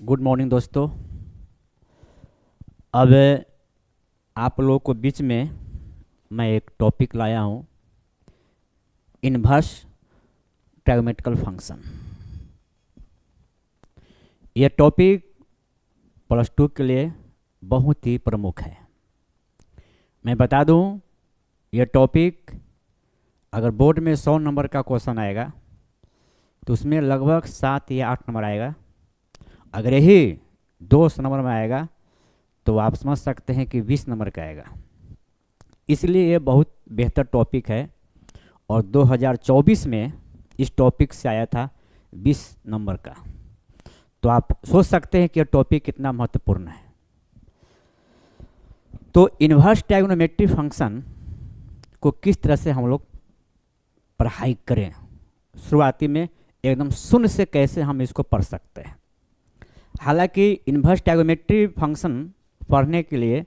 Good morning दोस्तों। अब आप लोगों को बीच में मैं एक टॉपिक लाया हूँ, इन्वर्स ट्रायोमेट्रिकल फंक्शन। यह टॉपिक प्लस टू के लिए बहुत ही प्रमुख है। मैं बता दूँ, यह टॉपिक अगर बोर्ड में 100 नंबर का क्वेश्चन आएगा तो उसमें लगभग 7 या 8 नंबर आएगा। अगर यही 200 नंबर में आएगा तो आप समझ सकते हैं कि 20 नंबर का आएगा। इसलिए ये बहुत बेहतर टॉपिक है और 2024 में इस टॉपिक से आया था 20 नंबर का। तो आप सोच सकते हैं कि यह टॉपिक कितना महत्वपूर्ण है। तो इन्वर्स ट्रायगोनोमेट्री फंक्शन को किस तरह से हम लोग पढ़ाई करें, शुरुआती में एकदम शून्य से कैसे हम इसको पढ़ सकते हैं। हालांकि इन्वर्स ट्रायगोनोमेट्री फंक्शन पढ़ने के लिए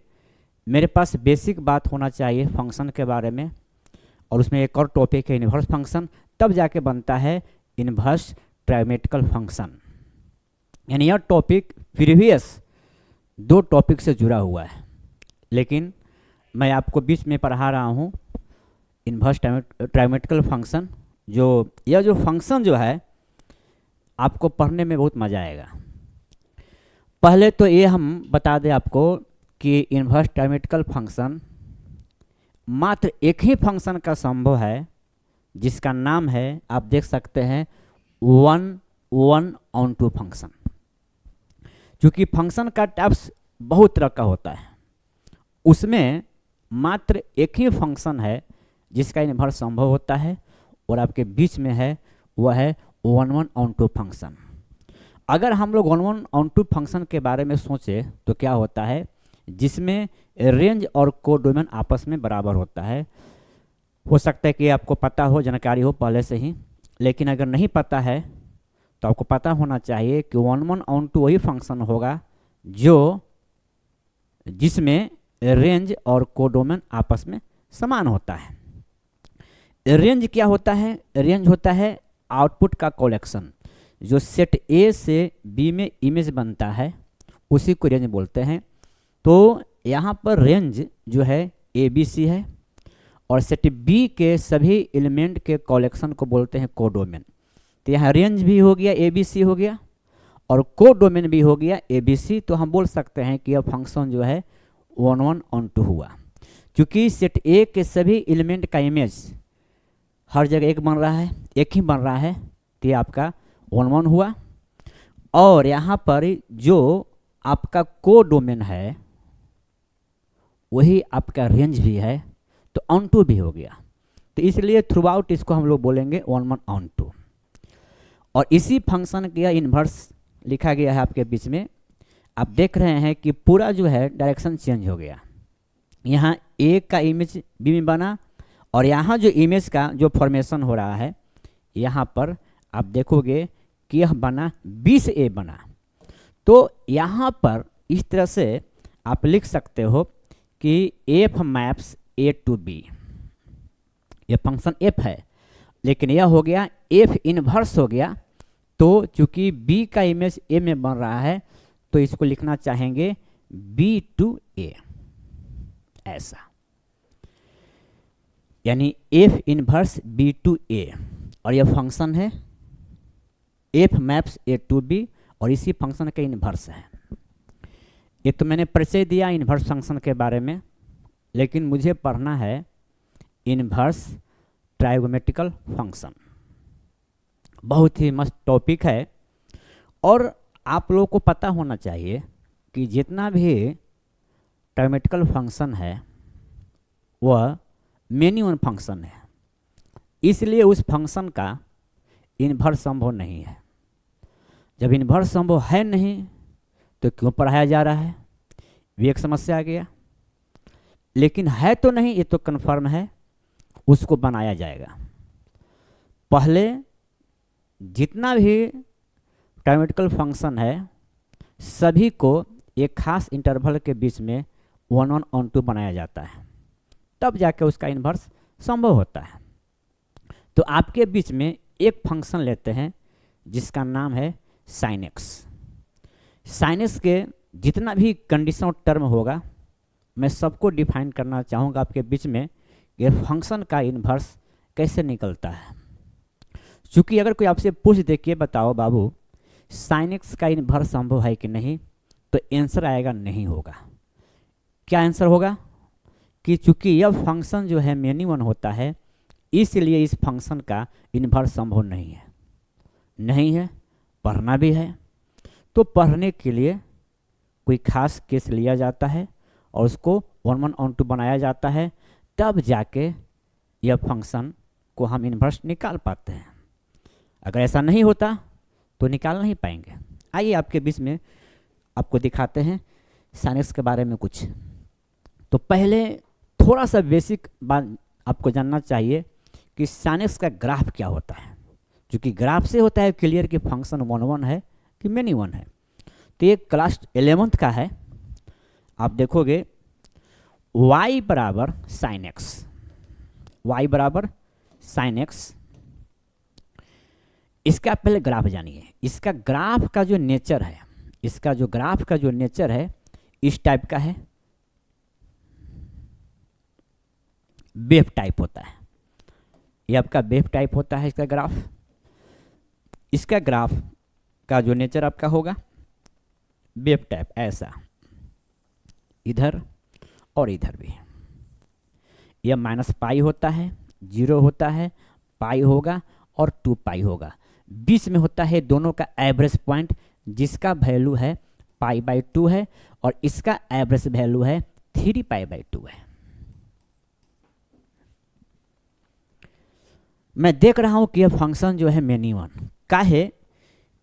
मेरे पास बेसिक बात होना चाहिए फंक्शन के बारे में, और उसमें एक और टॉपिक है इन्वर्स फंक्शन, तब जाके बनता है इन्वर्स ट्रायोमेट्रिकल फंक्शन। यानी यह टॉपिक प्रीवियस 2 टॉपिक से जुड़ा हुआ है, लेकिन मैं आपको बीच में पढ़ा रहा हूँ इन्वर्स ट्रायोमेट्रिकल फंक्शन। यह जो फंक्शन जो है आपको पढ़ने में बहुत मज़ा आएगा। पहले तो ये हम बता दें आपको कि इन्वर्स ट्रायोमेट्रिकल फंक्शन मात्र एक ही फंक्शन का संभव है, जिसका नाम है, आप देख सकते हैं, 1/1/2 फंक्शन। क्योंकि फंक्शन का टाइप्स बहुत तरह का होता है, उसमें मात्र एक ही फंक्शन है जिसका इन्वर्स संभव होता है, और आपके बीच में है वह है 1/1/2 फंक्शन। अगर हम लोग 1/1/2 फंक्शन के बारे में सोचें तो क्या होता है, जिसमें रेंज और कोडोमेन आपस में बराबर होता है। हो सकता है कि आपको पता हो, जानकारी हो पहले से ही, लेकिन अगर नहीं पता है तो आपको पता होना चाहिए कि 1/1/2 वही फंक्शन होगा जिसमें रेंज और कोडोमेन आपस में समान होता है। रेंज क्या होता है? रेंज होता है आउटपुट का कलेक्शन। जो सेट ए से बी में इमेज बनता है उसी को रेंज बोलते हैं। तो यहाँ पर रेंज जो है ए बी सी है, और सेट बी के सभी एलिमेंट के कलेक्शन को बोलते हैं कोडोमेन। तो यहाँ रेंज भी हो गया ए बी सी हो गया, और कोडोमेन भी हो गया ए बी सी। तो हम बोल सकते हैं कि यह फंक्शन जो है 1/1/2 हुआ, क्योंकि सेट ए के सभी एलिमेंट का इमेज हर जगह एक बन रहा है, एक ही बन रहा है, तो ये आपका 1/1 हुआ। और यहाँ पर जो आपका कोडोमेन है वही आपका रेंज भी है, तो ऑन2 भी हो गया। तो इसलिए थ्रू आउट इसको हम लोग बोलेंगे 1/1/2। और इसी फंक्शन का इन्वर्स लिखा गया है आपके बीच में। आप देख रहे हैं कि पूरा जो है डायरेक्शन चेंज हो गया। यहाँ ए का इमेज बी में बना, और यहाँ जो इमेज का जो फॉर्मेशन हो रहा है, यहाँ पर आप देखोगे कि यह बना 20A बना। तो यहाँ पर इस तरह से आप लिख सकते हो कि F maps A to B। यह फंक्शन F है, लेकिन यह हो गया F इन्वर्स हो गया। तो चूंकि B का इमेज A में बन रहा है, तो इसको लिखना चाहेंगे B to A, ऐसा। यानी F inverse B to A, और यह फंक्शन है F maps A to B, और इसी फंक्शन का इन्वर्स है। ये तो मैंने परिचय दिया इन्वर्स फंक्शन के बारे में, लेकिन मुझे पढ़ना है इन्वर्स ट्रायोमेट्रिकल फंक्शन। बहुत ही मस्त टॉपिक है, और आप लोगों को पता होना चाहिए कि जितना भी ट्रायोमेट्रिकल फंक्शन है वह मेनी वन फंक्शन है, इसलिए उस फंक्शन का इन्वर्स संभव नहीं है। जब इन्वर्स संभव है नहीं तो क्यों पढ़ाया जा रहा है, भी एक समस्या आ गया। लेकिन है तो नहीं, ये तो कन्फर्म है, उसको बनाया जाएगा। पहले जितना भी ट्रायोमेट्रिकल फंक्शन है सभी को एक खास इंटरवल के बीच में 1/1/2 बनाया जाता है, तब जाके उसका इन्वर्स संभव होता है। तो आपके बीच में एक फंक्शन लेते हैं जिसका नाम है sin x। साइन एक्स के जितना भी कंडीशनल टर्म होगा मैं सबको डिफाइन करना चाहूँगा आपके बीच में, ये फंक्शन का इन्वर्स कैसे निकलता है। क्योंकि अगर कोई आपसे पूछ दे कि बताओ बाबू साइन एक्स का इन्वर्स संभव है कि नहीं, तो आंसर आएगा नहीं होगा। क्या आंसर होगा कि चूंकि यह फंक्शन जो है मिनिमम होता है, इसलिए इस फंक्शन का इन्वर्स संभव नहीं है। नहीं है, पढ़ना भी है, तो पढ़ने के लिए कोई खास केस लिया जाता है और उसको 1/(1/2) बनाया जाता है, तब जाके यह फंक्शन को हम इन्वर्स निकाल पाते हैं। अगर ऐसा नहीं होता तो निकाल नहीं पाएंगे। आइए आपके बीच में आपको दिखाते हैं साइन एक्स के बारे में कुछ। तो पहले थोड़ा सा बेसिक बात आपको जानना चाहिए कि साइन एक्स का ग्राफ क्या होता है, क्योंकि ग्राफ से होता है क्लियर कि फंक्शन 1/(1) है कि मेनी 1 है। तो ये क्लास 11th का है। आप देखोगे y बराबर साइन एक्स, y बराबर साइन एक्स। इसका पहले ग्राफ जानिए। इसका ग्राफ का जो नेचर है, इसका जो ग्राफ का जो नेचर है इस टाइप का है, वेव टाइप होता है। ये आपका वेव टाइप होता है इसका ग्राफ। इसका ग्राफ का जो नेचर आपका होगा वेव टाइप, ऐसा इधर और इधर भी। यह -π होता है, 0 होता है, पाई होगा और 2π होगा। बीच में होता है दोनों का एवरेज पॉइंट, जिसका वैल्यू है π/2 है और इसका एवरेज वैल्यू है 3π/2 है। मैं देख रहा हूं कि यह फंक्शन जो है मेनी 1 का है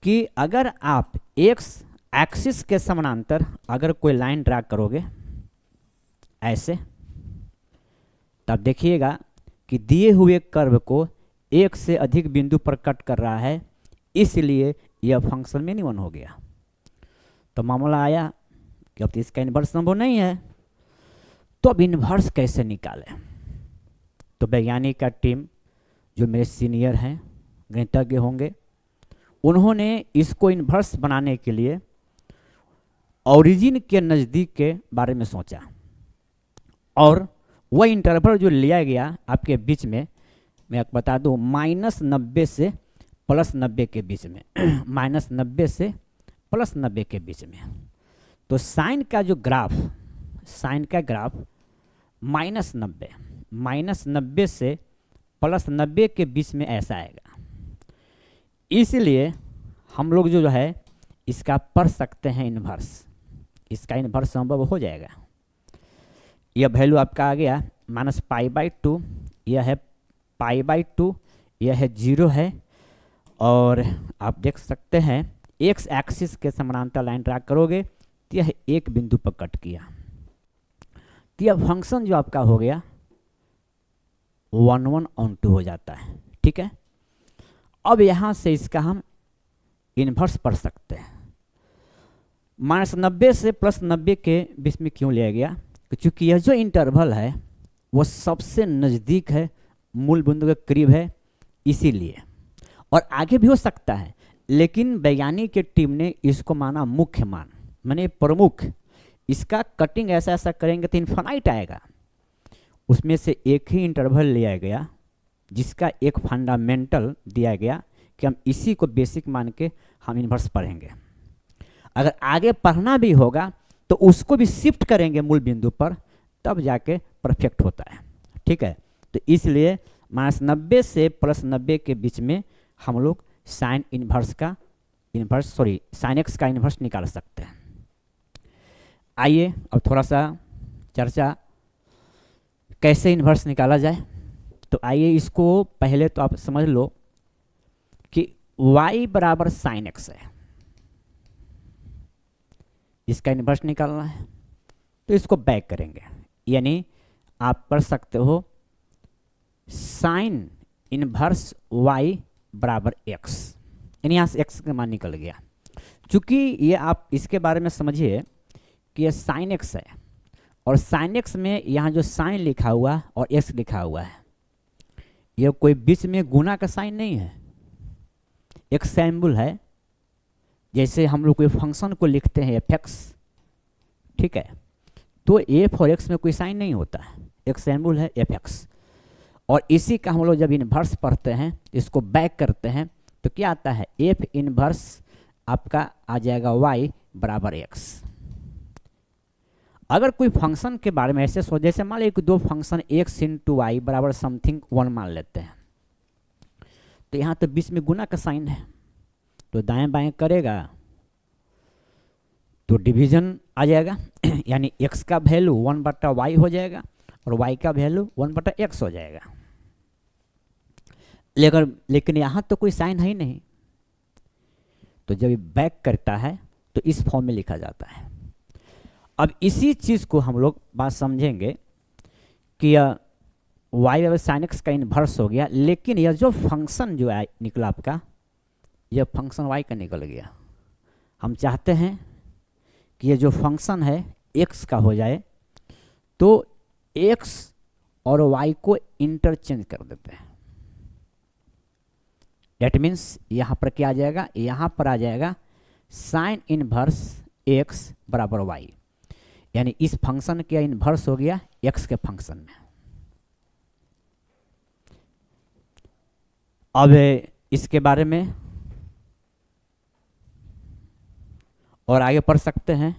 कि अगर आप एक्स एक्सिस के समानांतर अगर कोई लाइन ड्रा करोगे ऐसे, तब देखिएगा कि दिए हुए कर्व को एक से अधिक बिंदु पर कट कर रहा है, इसलिए यह फंक्शन मेनी 1 हो गया। तो मामला आया कि अब तो इसका इन्वर्स संभव नहीं है, तो अब इन्वर्स कैसे निकालें। तो वैज्ञानिक का टीम जो मेरे सीनियर हैं, गणितज्ञ होंगे, उन्होंने इसको इन्वर्स बनाने के लिए ओरिजिन के नज़दीक के बारे में सोचा और वह इंटरवल जो लिया गया आपके बीच में, मैं आपको बता दूं, -90 से +90 के बीच में -90 से +90 के बीच में। तो साइन का जो ग्राफ, साइन का ग्राफ -90 से +90 के बीच में ऐसा आएगा। इसलिए हम लोग जो है इसका पढ़ सकते हैं इन्वर्स, इसका इन्वर्स संभव हो जाएगा। यह वैल्यू आपका आ गया -π/2, यह है π/2, यह है 0 है। और आप देख सकते हैं एक्स एक्सिस के समानांतर लाइन ड्रा करोगे तो यह एक बिंदु पर कट किया, तो यह फंक्शन जो आपका हो गया 1/(1/2) हो जाता है। ठीक है, अब यहाँ से इसका हम इन्वर्स पढ़ सकते हैं। -90 से +90 के बीच में क्यों लिया गया, क्योंकि यह जो इंटरवल है वो सबसे नज़दीक है, मूल बिंदु के करीब है, इसीलिए। और आगे भी हो सकता है, लेकिन वैज्ञानिक की टीम ने इसको माना मुख्य मान, माने प्रमुख। इसका कटिंग ऐसा ऐसा करेंगे तो इन्फिनाइट आएगा। उसमें से एक ही इंटरवल लिया गया जिसका एक फंडामेंटल दिया गया कि हम इसी को बेसिक मान के हम इन्वर्स पढ़ेंगे। अगर आगे पढ़ना भी होगा तो उसको भी शिफ्ट करेंगे मूल बिंदु पर, तब जाके परफेक्ट होता है। ठीक है, तो इसलिए -90 से +90 के बीच में हम लोग साइन एक्स का इन्वर्स निकाल सकते हैं। आइए अब थोड़ा सा चर्चा कैसे इन्वर्स निकाला जाए। तो आइए इसको पहले तो आप समझ लो कि y बराबर साइन एक्स है, इसका इन्वर्स निकालना है। तो इसको बैक करेंगे, यानी आप पढ़ सकते हो साइन इन्वर्स y बराबर x, यानी यहाँ से x का मान निकल गया। चूँकि ये आप इसके बारे में समझिए कि ये साइन एक्स है और साइन एक्स में यहाँ जो साइन लिखा हुआ और x लिखा हुआ है, यह कोई बीच में गुना का साइन नहीं है, एक सिंबल है जैसे हम लोग कोई फंक्शन को लिखते हैं एफ एक्स, ठीक है, तो एफ और एक्स में कोई साइन नहीं होता है, एक सिंबल है एफ एक्स, और इसी का हम लोग जब इन्वर्स पढ़ते हैं, इसको बैक करते हैं, तो क्या आता है, एफ इन्वर्स आपका आ जाएगा वाई बराबर एक्स। अगर कोई फंक्शन के बारे में ऐसे सोच, जैसे मान लीजिए कि दो फंक्शन एक्स इंटू वाई बराबर समथिंग 1 मान लेते हैं, तो यहाँ तो बीच में गुना का साइन है, तो दाएं बाएं करेगा तो डिवीजन आ जाएगा यानी x का वैल्यू 1/y हो जाएगा और y का वैल्यू 1/x हो जाएगा। लेकिन यहाँ तो कोई साइन है ही नहीं, तो जब ये बैक करता है तो इस फॉर्म में लिखा जाता है। अब इसी चीज़ को हम लोग बात समझेंगे कि y बराबर साइन एक्स का इन्वर्स हो गया, लेकिन यह जो फंक्शन जो है निकला आपका, यह फंक्शन y का निकल गया। हम चाहते हैं कि ये जो फंक्शन है x का हो जाए, तो x और y को इंटरचेंज कर देते हैं। डेट मीन्स यहाँ पर क्या आ जाएगा, यहाँ पर आ जाएगा साइन इनवर्स x बराबर y, यानी इस फंक्शन का इन्वर्स हो गया x के फंक्शन में। अब इसके बारे में और आगे पढ़ सकते हैं।